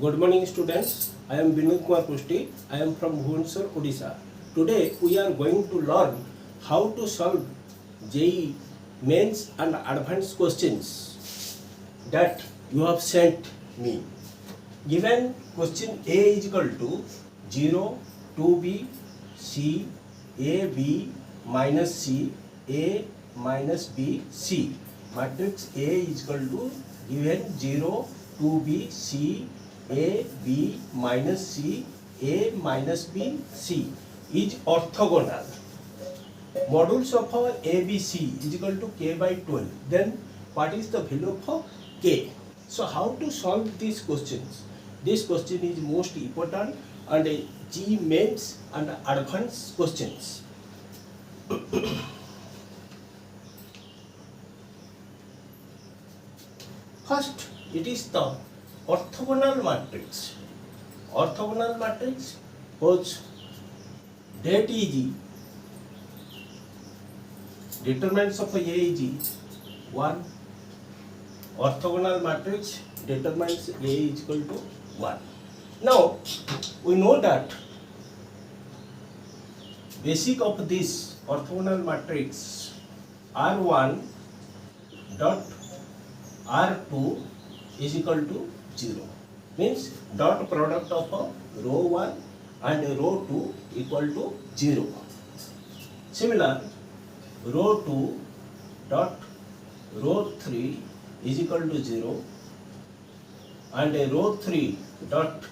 Good morning students. I am Vinod Kumar Pusti. I am from Bhubaneswar, Odisha. Today we are going to learn how to solve JEE mains and advanced questions that you have sent me. Given question A is equal to 0, 2B, C, A, B minus C, A minus B, C. Matrix A is equal to given 0, 2B, C, A, B minus C, A minus B, C is orthogonal. Modules of our ABC is equal to K by 12. Then what is the value of K? So how to solve these questions? This question is most important and G mains and advanced questions. First, it is the orthogonal matrix. Orthogonal matrix whose det is determinants of A is 1. Orthogonal matrix determines A is equal to 1. Now, we know that basic of this orthogonal matrix R1 dot R2 is equal to 0. Means dot product of row 1 and row 2 equal to 0. Similar, row 2 dot row 3 is equal to 0 and row 3 dot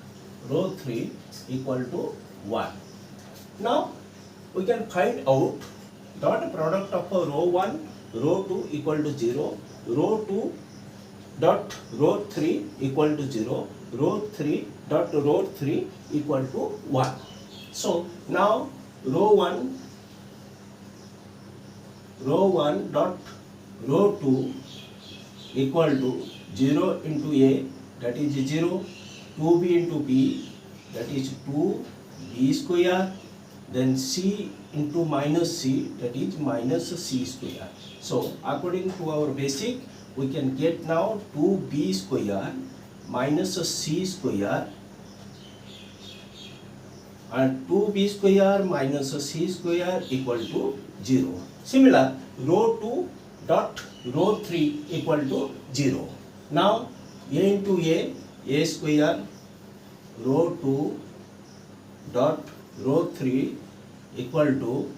row 3 equal to 1. Now we can find out dot product of row 1, row 2 equal to 0, row 2 dot row 3 equal to 0, row 3 dot row 3 equal to 1. So now row 1 dot row 2 equal to 0 into A, that is 0, 2B into B, that is 2B square, then C into minus C, that is minus C square. So according to our basic, we can get now 2B square minus C square, and 2B square minus C square equal to 0. Similar, row 2 dot row 3 equal to 0. Now A into A square, row 2 dot row 3 equal to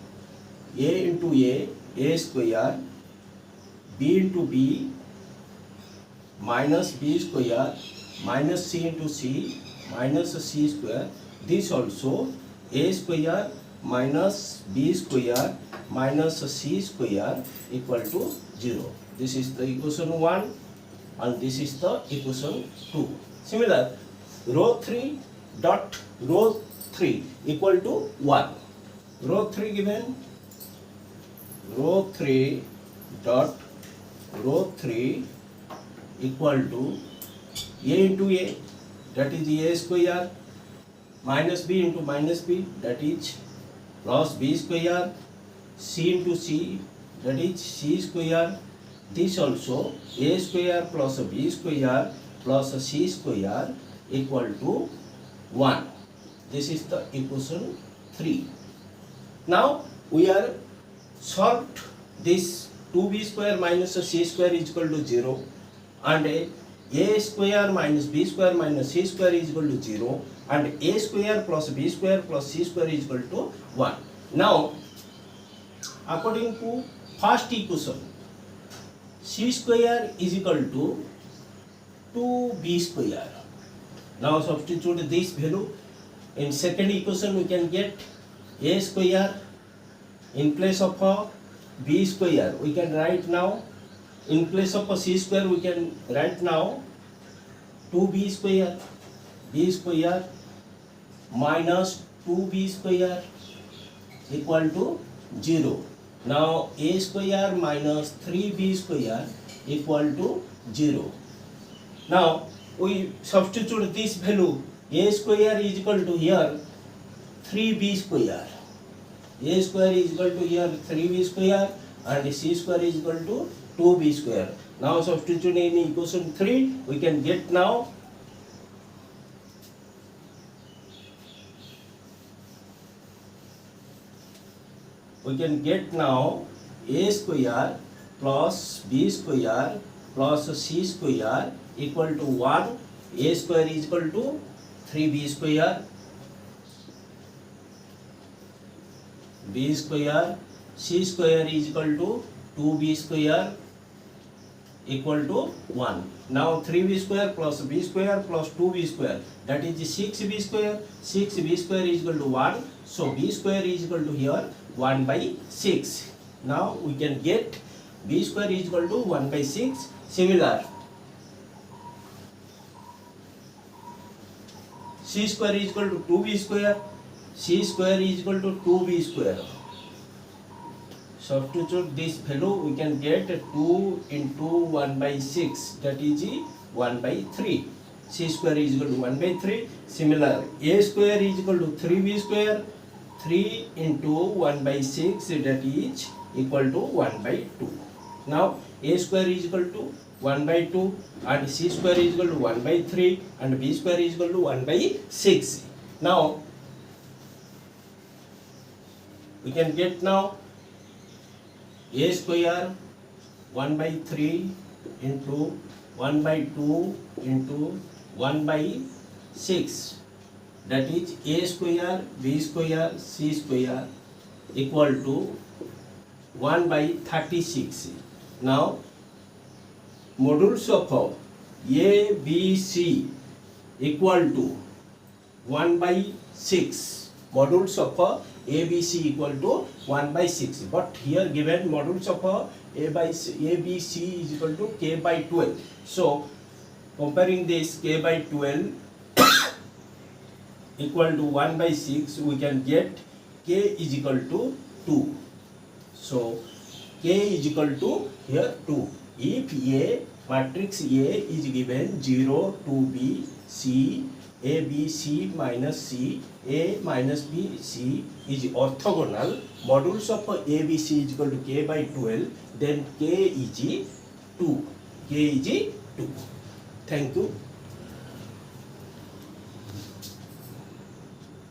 A into A square, B into B minus B square minus C into C minus C square. This also A square minus B square minus C square equal to 0. This is the equation 1 and this is the equation 2. Similar, row 3 dot row 3 equal to 1. Row 3 given, row 3 dot row 3 equal to A into A, that is A square, minus B into minus B, that is plus B square, C into C, that is C square. This also A square plus B square plus C square equal to 1. This is the equation 3. Now we are solved this 2B square minus C square is equal to 0 and A square minus B square minus C square is equal to 0 and A square plus B square plus C square is equal to 1. Now according to first equation, C square is equal to 2B square. Now substitute this value. In second equation we can get A square in place of B square. We can write now in place of C square we can write now 2B square, B square minus 2B square equal to 0. Now A square minus 3B square equal to 0. Now we substitute this value. A square is equal to here 3B square. A square is equal to here 3B square and C square is equal to 2B square. Now substituting in equation 3, we can get now we can get now a square plus b square plus c square equal to 1. A square is equal to 3b square, b square, c square is equal to 2b square equal to 1. Now 3b square plus b square plus 2b square, that is 6b square. 6b square is equal to 1. So b square is equal to here 1 by 6. Now we can get b square is equal to 1 by 6. Similar, c square is equal to 2b square. C square is equal to 2b square. Substitute this value, we can get 2 into 1 by 6, that is 1 by 3. C square is equal to 1 by 3. Similar, a square is equal to 3b square. 3 into 1 by 6, that is equal to 1 by 2. Now a square is equal to 1 by 2 and c square is equal to 1 by 3 and b square is equal to 1 by 6. Now we can get now a square 1 by 3 into 1 by 2 into 1 by 6, that is a square, b square, c square equal to 1 by 36. Now modules of a, b, c equal to 1 by 6. Modules of a, b, c equal to 1 by 6. But here given modules of a, b, c is equal to k by 12. So comparing this k by 12 equal to 1 by 6, we can get k is equal to 2. So k is equal to here 2. If A, matrix A is given 0, 2b, c, a, b, c minus c, a minus b, c is orthogonal, modules of a, b, c is equal to k by 12, then k is 2. K is 2. Thank you.